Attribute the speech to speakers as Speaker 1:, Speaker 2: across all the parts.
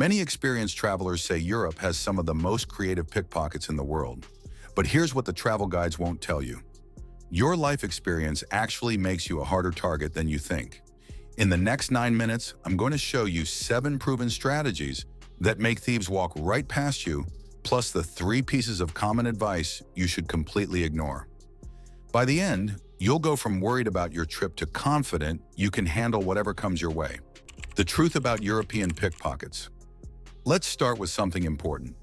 Speaker 1: Many experienced travelers say Europe has some of the most creative pickpockets in the world. But here's what the travel guides won't tell you. Your life experience actually makes you a harder target than you think. In the next 9 minutes, I'm going to show you 7 proven strategies that make thieves walk right past you, plus the 3 pieces of common advice you should completely ignore. By the end, you'll go from worried about your trip to confident you can handle whatever comes your way. The truth about European pickpockets. Let's start with something important.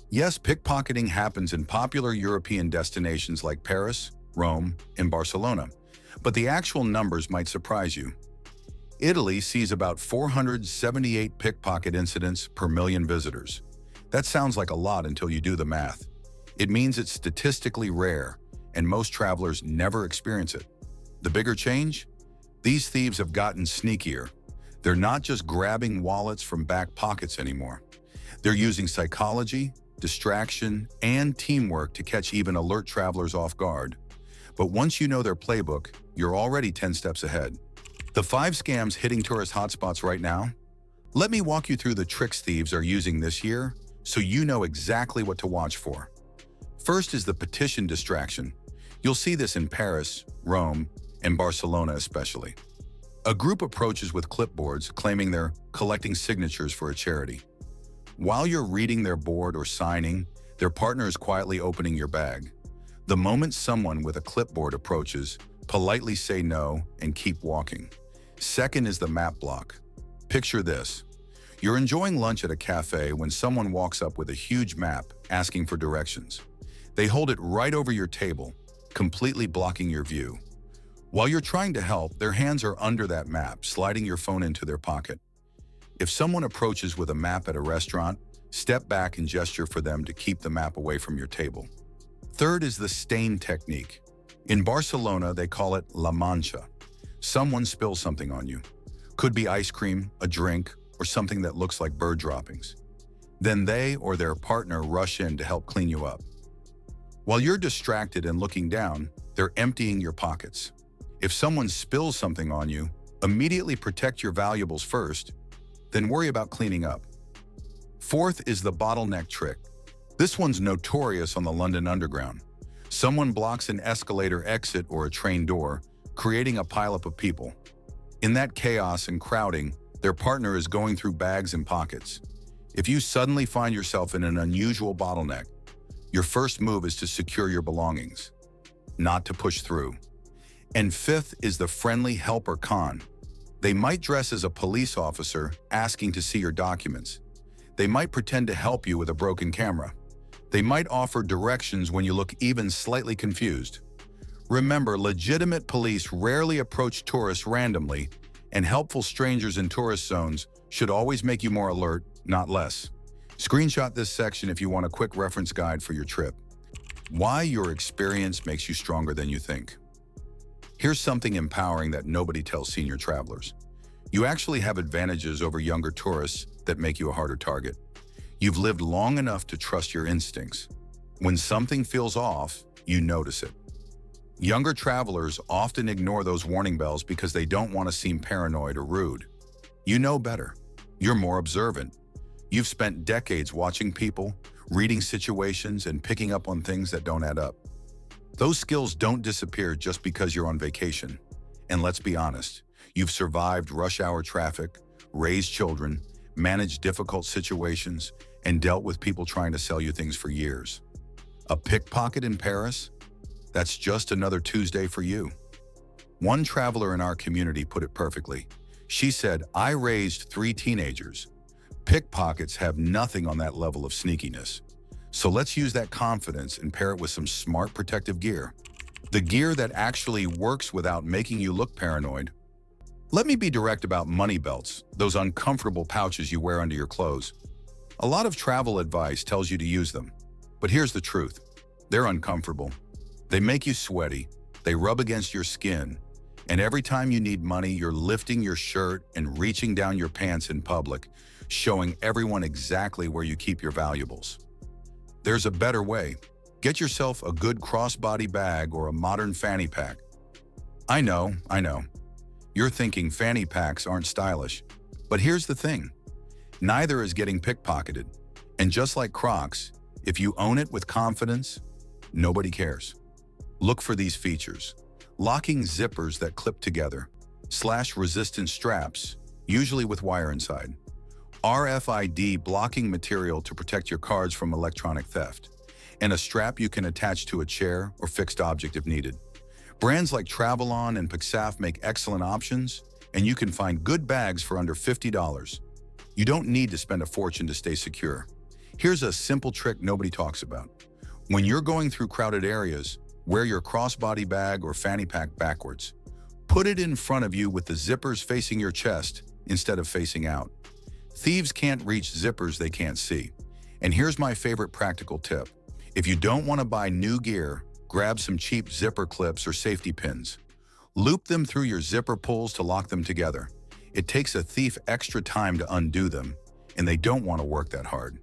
Speaker 1: Yes, pickpocketing happens in popular European destinations like Paris, Rome, and Barcelona, but the actual numbers might surprise you. Italy sees about 478 pickpocket incidents per million visitors. That sounds like a lot until you do the math. It means it's statistically rare, and most travelers never experience it. The bigger change? These thieves have gotten sneakier. They're not just grabbing wallets from back pockets anymore. They're using psychology, distraction, and teamwork to catch even alert travelers off guard. But once you know their playbook, you're already 10 steps ahead. The 5 scams hitting tourist hotspots right now? Let me walk you through the tricks thieves are using this year so you know exactly what to watch for. First is the petition distraction. You'll see this in Paris, Rome, and Barcelona especially. A group approaches with clipboards claiming they're collecting signatures for a charity. While you're reading their board or signing, their partner is quietly opening your bag. The moment someone with a clipboard approaches, politely say no and keep walking. Second is the map block. Picture this. You're enjoying lunch at a cafe when someone walks up with a huge map asking for directions. They hold it right over your table, completely blocking your view. While you're trying to help, their hands are under that map, sliding your phone into their pocket. If someone approaches with a map at a restaurant, step back and gesture for them to keep the map away from your table. Third is the stain technique. In Barcelona, they call it La Mancha. Someone spills something on you. Could be ice cream, a drink, or something that looks like bird droppings. Then they or their partner rush in to help clean you up. While you're distracted and looking down, they're emptying your pockets. If someone spills something on you, immediately protect your valuables first, then worry about cleaning up. Fourth is the bottleneck trick. This one's notorious on the London Underground. Someone blocks an escalator exit or a train door, creating a pileup of people. In that chaos and crowding, their partner is going through bags and pockets. If you suddenly find yourself in an unusual bottleneck, your first move is to secure your belongings, not to push through. And fifth is the friendly helper con. They might dress as a police officer asking to see your documents. They might pretend to help you with a broken camera. They might offer directions when you look even slightly confused. Remember, legitimate police rarely approach tourists randomly, and helpful strangers in tourist zones should always make you more alert, not less. Screenshot this section if you want a quick reference guide for your trip. Why your experience makes you stronger than you think. Here's something empowering that nobody tells senior travelers. You actually have advantages over younger tourists that make you a harder target. You've lived long enough to trust your instincts. When something feels off, you notice it. Younger travelers often ignore those warning bells because they don't want to seem paranoid or rude. You know better. You're more observant. You've spent decades watching people, reading situations, and picking up on things that don't add up. Those skills don't disappear just because you're on vacation. And let's be honest, you've survived rush hour traffic, raised children, managed difficult situations, and dealt with people trying to sell you things for years. A pickpocket in Paris? That's just another Tuesday for you. One traveler in our community put it perfectly. She said, "I raised 3 teenagers. Pickpockets have nothing on that level of sneakiness. So let's use that confidence and pair it with some smart protective gear. The gear that actually works without making you look paranoid." Let me be direct about money belts, those uncomfortable pouches you wear under your clothes. A lot of travel advice tells you to use them. But here's the truth. They're uncomfortable. They make you sweaty, they rub against your skin, and every time you need money, you're lifting your shirt and reaching down your pants in public, showing everyone exactly where you keep your valuables. There's a better way. Get yourself a good crossbody bag or a modern fanny pack. I know. You're thinking fanny packs aren't stylish. But here's the thing. Neither is getting pickpocketed. And just like Crocs, if you own it with confidence, nobody cares. Look for these features. Locking zippers that clip together. Slash-resistant straps, usually with wire inside. RFID blocking material to protect your cards from electronic theft. And a strap you can attach to a chair or fixed object if needed. Brands like Travelon and Pickpockets make excellent options, and you can find good bags for under $50. You don't need to spend a fortune to stay secure. Here's a simple trick nobody talks about. When you're going through crowded areas, wear your crossbody bag or fanny pack backwards. Put it in front of you with the zippers facing your chest instead of facing out. Thieves can't reach zippers they can't see. And here's my favorite practical tip. If you don't want to buy new gear, grab some cheap zipper clips or safety pins. Loop them through your zipper pulls to lock them together. It takes a thief extra time to undo them, and they don't want to work that hard.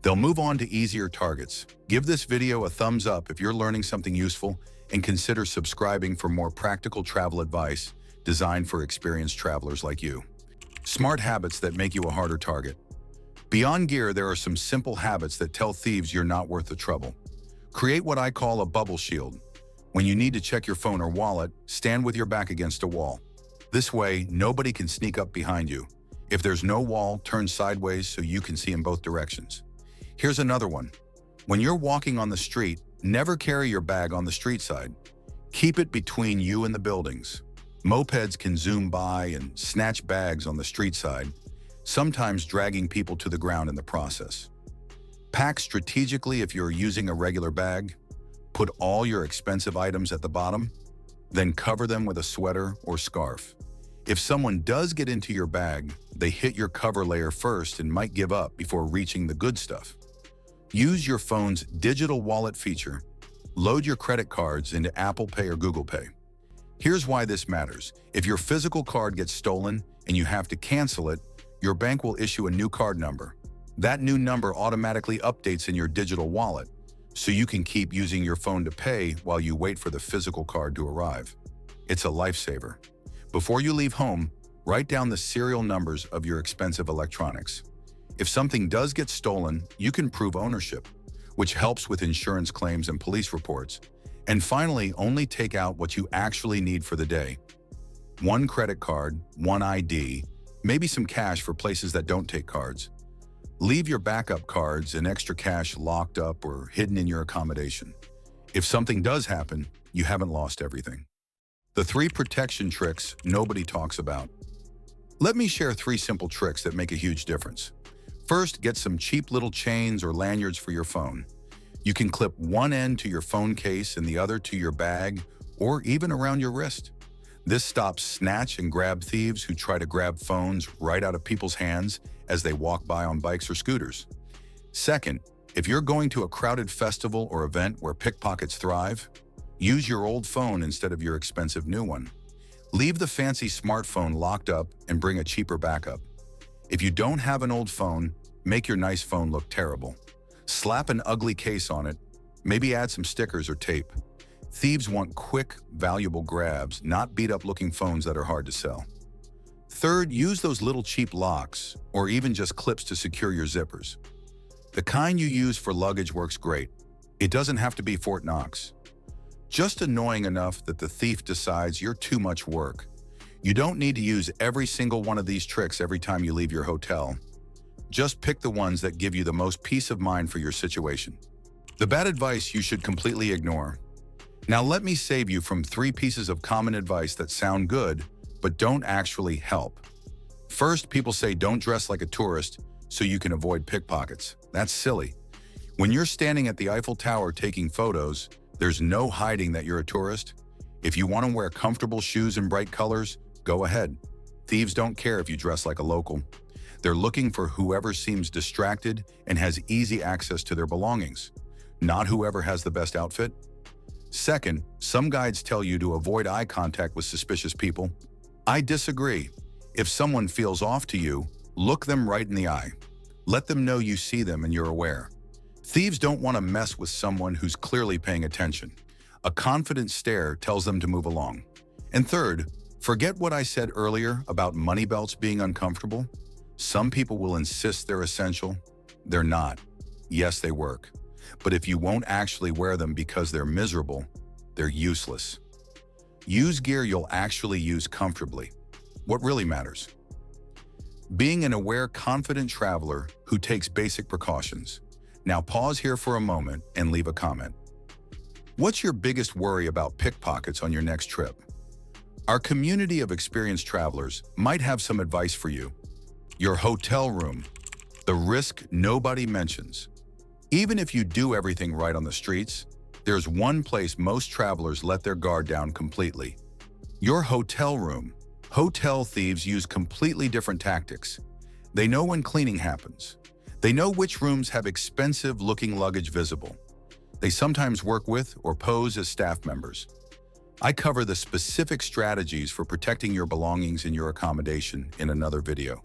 Speaker 1: They'll move on to easier targets. Give this video a thumbs up if you're learning something useful, and consider subscribing for more practical travel advice designed for experienced travelers like you. Smart habits that make you a harder target. Beyond gear, there are some simple habits that tell thieves you're not worth the trouble. Create what I call a bubble shield. When you need to check your phone or wallet, stand with your back against a wall. This way, nobody can sneak up behind you. If there's no wall, turn sideways so you can see in both directions. Here's another one. When you're walking on the street, never carry your bag on the street side. Keep it between you and the buildings. Mopeds can zoom by and snatch bags on the street side, sometimes dragging people to the ground in the process. Pack strategically if you're using a regular bag. Put all your expensive items at the bottom, then cover them with a sweater or scarf. If someone does get into your bag, they hit your cover layer first and might give up before reaching the good stuff. Use your phone's digital wallet feature. Load your credit cards into Apple Pay or Google Pay. Here's why this matters. If your physical card gets stolen and you have to cancel it, your bank will issue a new card number. That new number automatically updates in your digital wallet, so you can keep using your phone to pay while you wait for the physical card to arrive. It's a lifesaver. Before you leave home, write down the serial numbers of your expensive electronics. If something does get stolen, you can prove ownership, which helps with insurance claims and police reports. And finally, only take out what you actually need for the day. One credit card, one ID, maybe some cash for places that don't take cards. Leave your backup cards and extra cash locked up or hidden in your accommodation. If something does happen, you haven't lost everything. The 3 protection tricks nobody talks about. Let me share 3 simple tricks that make a huge difference. First, get some cheap little chains or lanyards for your phone. You can clip one end to your phone case and the other to your bag or even around your wrist. This stops snatch and grab thieves who try to grab phones right out of people's hands as they walk by on bikes or scooters. Second, if you're going to a crowded festival or event where pickpockets thrive, use your old phone instead of your expensive new one. Leave the fancy smartphone locked up and bring a cheaper backup. If you don't have an old phone, make your nice phone look terrible. Slap an ugly case on it, maybe add some stickers or tape. Thieves want quick, valuable grabs, not beat-up-looking phones that are hard to sell. Third, use those little cheap locks, or even just clips to secure your zippers. The kind you use for luggage works great. It doesn't have to be Fort Knox. Just annoying enough that the thief decides you're too much work. You don't need to use every single one of these tricks every time you leave your hotel. Just pick the ones that give you the most peace of mind for your situation. The bad advice you should completely ignore. Now let me save you from 3 pieces of common advice that sound good, but don't actually help. First, people say don't dress like a tourist so you can avoid pickpockets. That's silly. When you're standing at the Eiffel Tower taking photos, there's no hiding that you're a tourist. If you want to wear comfortable shoes in bright colors, go ahead. Thieves don't care if you dress like a local. They're looking for whoever seems distracted and has easy access to their belongings, not whoever has the best outfit. Second, some guides tell you to avoid eye contact with suspicious people. I disagree. If someone feels off to you, look them right in the eye. Let them know you see them and you're aware. Thieves don't want to mess with someone who's clearly paying attention. A confident stare tells them to move along. And third, forget what I said earlier about money belts being uncomfortable. Some people will insist they're essential. They're not. Yes, they work. But if you won't actually wear them because they're miserable, they're useless. Use gear you'll actually use comfortably. What really matters? Being an aware, confident traveler who takes basic precautions. Now pause here for a moment and leave a comment. What's your biggest worry about pickpockets on your next trip? Our community of experienced travelers might have some advice for you. Your hotel room, the risk nobody mentions. Even if you do everything right on the streets, there's one place most travelers let their guard down completely. Your hotel room. Hotel thieves use completely different tactics. They know when cleaning happens. They know which rooms have expensive-looking luggage visible. They sometimes work with or pose as staff members. I cover the specific strategies for protecting your belongings in your accommodation in another video,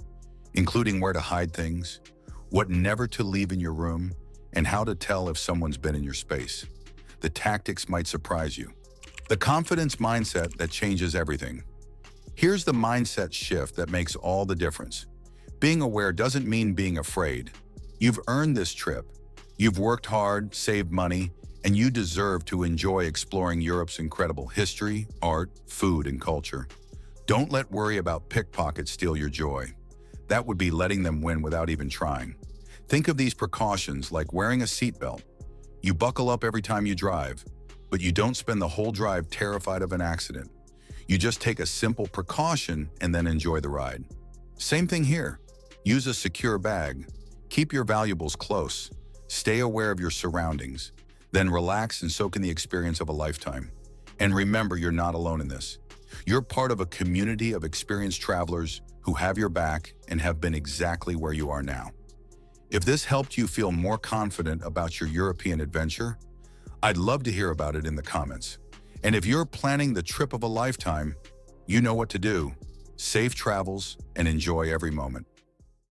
Speaker 1: including where to hide things, what never to leave in your room, and how to tell if someone's been in your space. The tactics might surprise you. The confidence mindset that changes everything. Here's the mindset shift that makes all the difference. Being aware doesn't mean being afraid. You've earned this trip. You've worked hard, saved money, and you deserve to enjoy exploring Europe's incredible history, art, food, and culture. Don't let worry about pickpockets steal your joy. That would be letting them win without even trying. Think of these precautions like wearing a seatbelt. You buckle up every time you drive, but you don't spend the whole drive terrified of an accident. You just take a simple precaution and then enjoy the ride. Same thing here. Use a secure bag. Keep your valuables close. Stay aware of your surroundings. Then relax and soak in the experience of a lifetime. And remember, you're not alone in this. You're part of a community of experienced travelers who have your back and have been exactly where you are now. If this helped you feel more confident about your European adventure, I'd love to hear about it in the comments. And if you're planning the trip of a lifetime, you know what to do. Safe travels and enjoy every moment.